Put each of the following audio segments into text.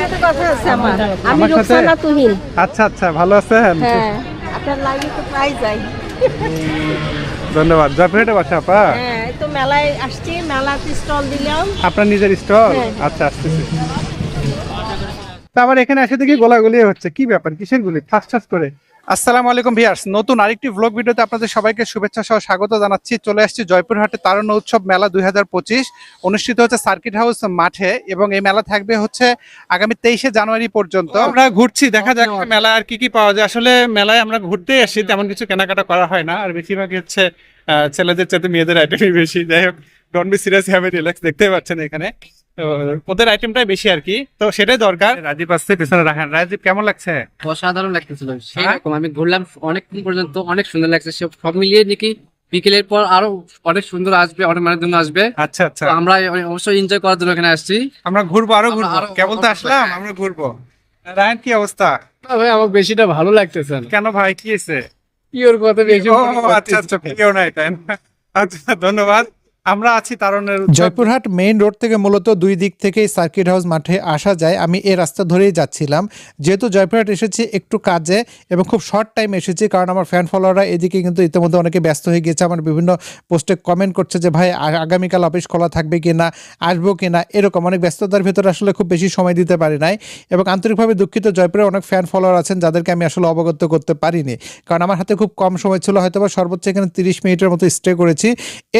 সাথে কথা আছে আমার। আমি আমার সাথে? রুকসানা তুহিন। আচ্ছা আচ্ছা, ভালো আছেন? হ্যাঁ, আপনার লাইভে তো প্রায় যাই। ধন্যবাদ। জয়পুরহাটে বাসা আপা? হ্যাঁ, এই তো মেলায় আসছি, মেলাতে স্টল দিলাম। আপনার নিজের স্টল? হ্যাঁ। আচ্ছা, আসতেছি। তা আবার এখানে এসে দেখি গোলাগুলি হচ্ছে, কি ব্যাপার, কিসের গুলি, ঠাস ঠাস করে? আসসালামু আলাইকুম ভিউয়ার্স, নতুন আরেকটি ভ্লগ ভিডিওতে আপনাদের সবাইকে শুভেচ্ছা সহ স্বাগত জানাচ্ছি। চলে আসছি জয়পুরহাটে তারুণ্য উৎসব মেলা 2025 অনুষ্ঠিত হচ্ছে সার্কিট হাউস মাঠে, এবং এই মেলা থাকবে হচ্ছে আগামী 23শে জানুয়ারি পর্যন্ত। আমরা ঘুরছি, দেখা যাক মেলা আর কি কি পাওয়া যায়। আসলে মেলায় আমরা ঘুরতেই আসি, তেমন কিছু কেনাকাটা করা হয় না, আর বেশিরভাগই হচ্ছে ছেলেদের চাইতে মেয়েদের আইটেমই বেশি। যাই হোক, don't be serious, have a relax, দেখতেই পাচ্ছেন এখানে তো ওদের আইটেমটাই বেশি আর কি, তো সেটাই দরকার। রাজীব আসছে পিছনে রাখেন। রাজীব, কেমন লাগছে? অসাধারণ লাগতেছিল সেই রকম। আমি ঘুরলাম অনেকক্ষণ পর্যন্ত, অনেক সুন্দর লাগছে। সব মিলিয়ে নাকি বিকেলের পর আরো অনেক সুন্দর আসবে, অনেক মানুষ জন্য আসবে। আচ্ছা আচ্ছা, তো আমরা অবশ্যই এনজয় করার জন্য এখানে আসছি। আমরা ঘুরবো, আরো ঘুরবো, আরো- কেবল তো আসলাম, আমরা ঘুরবো। রায়ন, কি অবস্থা? ভাই আমার বেশিটা ভালো লাগতেছে না। কেন ভাই, কি হয়েছে? পিওর কথা বেশি ও আচ্ছা আচ্ছা, কেউ নাই তাই না? আচ্ছা, ধন্যবাদ। আমরা আছি তারুণ্যের জয়পুরহাট মেইন রোড থেকে মূলত দুই দিক থেকেই সার্কিট হাউস মাঠে আসা যায়। আমি এই রাস্তা ধরেই যাচ্ছিলাম, যেহেতু জয়পুরহাট এসেছি একটু কাজে এবং খুব শর্ট টাইম এসেছি, কারণ আমার ফ্যান ফলোয়াররা এদিকে কিন্তু ইতিমধ্যে অনেকে ব্যস্ত হয়ে গিয়েছে। আমার বিভিন্ন পোস্টে কমেন্ট করছে যে ভাই আগামীকাল অফিস খোলা থাকবে কিনা, আসবো কিনা, এরকম অনেক ব্যস্ততার ভেতরে আসলে খুব বেশি সময় দিতে পারি নাই, এবং আন্তরিকভাবে দুঃখিত। জয়পুরে অনেক ফ্যান ফলোয়ার আছেন যাদেরকে আমি আসলে অবগত করতে পারিনি, কারণ আমার হাতে খুব কম সময় ছিল। হয়তো বা সর্বোচ্চ এখানে 30 মিনিটের মতো স্টে করেছি।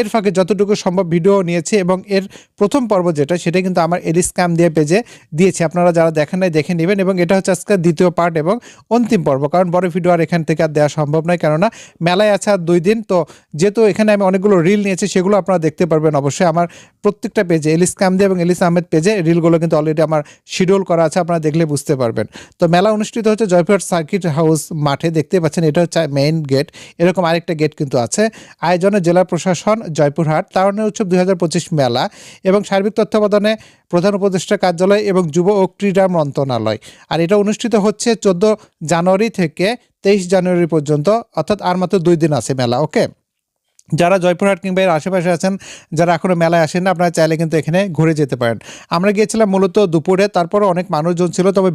এর ফাঁকে যতটুকু সম্ভব ভিডিও নিয়েছি, এবং এর প্রথম পর্ব যেটা, সেটা কিন্তু আমার এলিস ক্যাম দিয়ে পেজে দিয়েছি। আপনারা যারা দেখেন নাই দেখে নেবেন, এবং এটা হচ্ছে আজকে দ্বিতীয় পার্ট এবং অন্তিম পর্ব, কারণ বড় ভিডিও আর এখান থেকে আর দেওয়া সম্ভব নয়, কেননা মেলায় আছে আর 2 দিন। তো যেহেতু এখানে আমি অনেকগুলো রিল নিয়েছি, সেগুলো আপনারা দেখতে পারবেন অবশ্যই আমার প্রত্যেকটা পেজে, এলিস ক্যাম দিয়ে এবং এলিস আহমেদ পেজে রিলগুলো কিন্তু অলরেডি আমার শিডিউল করা আছে, আপনারা দেখলে বুঝতে পারবেন। তো মেলা অনুষ্ঠিত হচ্ছে জয়পুরহাট সার্কিট হাউস মাঠে, দেখতে পাচ্ছেন এটা হচ্ছে মেইন গেট। এরকম আরেকটা গেট কিন্তু আছে। আয়োজনে জেলা প্রশাসন, জয়পুরহাট তারুণ্য উৎসব 2025 মেলা, এবং সার্বিক তত্ত্বাবধানে প্রধান উপদেষ্টা কার্যালয় এবং যুব ও ক্রীড়া মন্ত্রণালয়। আর এটা অনুষ্ঠিত হচ্ছে 14 জানুয়ারি থেকে 23 জানুয়ারি পর্যন্ত, অর্থাৎ আর মাত্র 2 দিন আছে মেলা। ওকে, যারা জয়পুরহাট কিংবা এর আশেপাশে আছেন, যারা এখনো মেলায় আসেন না, আপনারা চাইলে কিন্তু এখানে ঘুরে যেতে পারেন। আমরা গিয়েছিলাম মূলত দুপুরে, তারপরে অনেক মানুষজন ছিল, তবে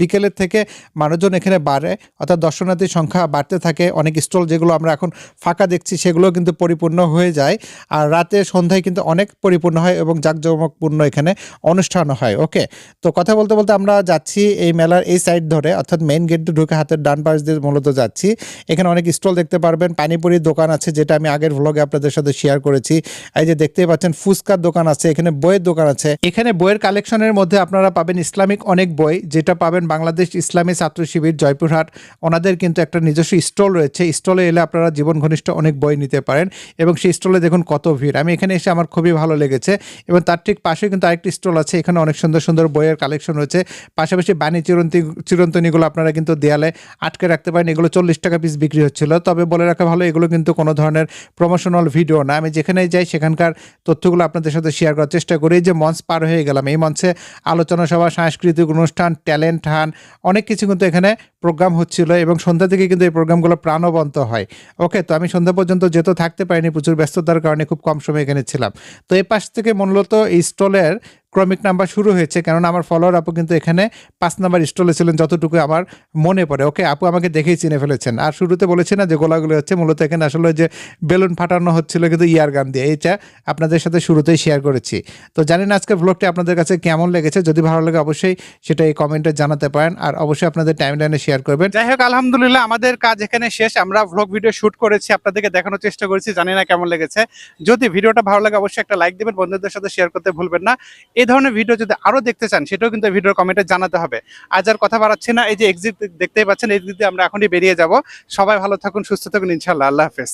বিকেলের থেকে মানুষজন এখানে বাড়ে, অর্থাৎ দর্শনার্থীর সংখ্যা বাড়তে থাকে। অনেক স্টল যেগুলো আমরা এখন ফাঁকা দেখছি, সেগুলো কিন্তু পরিপূর্ণ হয়ে যায়, আর রাতে সন্ধ্যায় কিন্তু অনেক পরিপূর্ণ হয় এবং জাঁকজমকপূর্ণ এখানে অনুষ্ঠান হয়। ওকে, তো কথা বলতে বলতে আমরা যাচ্ছি এই মেলার এই সাইড ধরে, অর্থাৎ মেইন গেট ঢুকে হাতের ডান পাশ দিয়ে মূলত যাচ্ছি। এখানে অনেক স্টল দেখতে পারবেন, পানিপুরির দোকান আছে, যেটা আমি আগের ভ্লগে আপনাদের সাথে শেয়ার করেছি। এই যে দেখতেই পাচ্ছেন ফুচকার দোকান আছে, এখানে বইয়ের দোকান আছে। এখানে বইয়ের কালেকশনের মধ্যে আপনারা পাবেন ইসলামিক অনেক বই, যেটা পাবেন বাংলাদেশ ইসলামী ছাত্র শিবির জয়পুরহাট, ওনাদের কিন্তু একটা নিজস্ব স্টল রয়েছে। স্টলে এলে আপনারা জীবন ঘনিষ্ঠ অনেক বই নিতে পারেন, এবং সেই স্টলে দেখুন কত ভিড়। আমি এখানে এসে আমার খুবই ভালো লেগেছে, এবং তার ঠিক পাশে কিন্তু আরেকটি স্টল আছে, এখানে অনেক সুন্দর সুন্দর বইয়ের কালেকশন রয়েছে। পাশাপাশি বাণী চিরন্তনীগুলো আপনারা কিন্তু দেয়ালে আটকে রাখতে পারেন, এগুলো 40 টাকা পিস বিক্রি হচ্ছিল। তবে বলে রাখা ভালো, এগুলো কিন্তু কোনো ধরনের প্রমোশনাল ভিডিও না। আমি যেখানেই যাই সেখানকার তথ্যগুলো আপনাদের সাথে শেয়ার করার চেষ্টা করি। যে মঞ্চ পার হয়ে গেলাম, এই মঞ্চে আলোচনা সভা, সাংস্কৃতিক অনুষ্ঠান, ট্যালেন্ট হান, অনেক কিছু কিন্তু এখানে প্রোগ্রাম হচ্ছিল, এবং সন্ধ্যা থেকে কিন্তু এই প্রোগ্রামগুলো প্রাণবন্ত হয়। ওকে, তো আমি সন্ধ্যা পর্যন্ত যেতে থাকতে পারিনি, প্রচুর ব্যস্ততার কারণে খুব কম সময় এখানে ছিলাম। তো এই পাশ থেকে মূলত এই স্টলের ক্রমিক নাম্বার শুরু হয়েছে, কারণ আমার ফলোয়ার আপু কিন্তু এখানে 5 নাম্বার স্টলে ছিলেন, যতটুকু আমার মনে পড়ে। ওকে, আপু আমাকে দেখেই চিনে ফেলেছেন। আর শুরুতে বলেছি না যে গোলাগুলি হচ্ছে, মূলত এখানে আসলে যে বেলুন ফাটানো হচ্ছিল কিন্তু ইয়ার গান দিয়ে, এইটা আপনাদের সাথে শুরুতেই শেয়ার করেছি। তো জানি না আজকের ভ্লগটি আপনাদের কাছে কেমন লেগেছে, যদি ভালো লাগে অবশ্যই সেটা এই কমেন্টে জানাতে পারেন, আর অবশ্যই আপনাদের টাইমলাইনে শেয়ার করবেন। যাই হোক, আলহামদুলিল্লাহ আমাদের কাজ এখানে শেষ। আমরা ভ্লগ ভিডিও শুট করেছি, আপনাদেরকে দেখানোর চেষ্টা করেছি, জানি না কেমন লেগেছে। যদি ভিডিওটা ভালো লাগে অবশ্যই একটা লাইক দিবেন, বন্ধুদের সাথে শেয়ার করতে ভুলবেন না। এই ধরনের ভিডিও যদি আরো দেখতে চান, সেটাও কিন্তু ভিডিওর কমেন্টে জানাতে হবে। আজ আর কথা বাড়াচ্ছি না, এই যে এক্সিট দেখতেই পাচ্ছেন, এই দিক দিয়ে আমরা এখনই বেরিয়ে যাব। সবাই ভালো থাকুন, সুস্থ থাকুন, ইনশাআল্লাহ। আল্লাহ হাফেজ।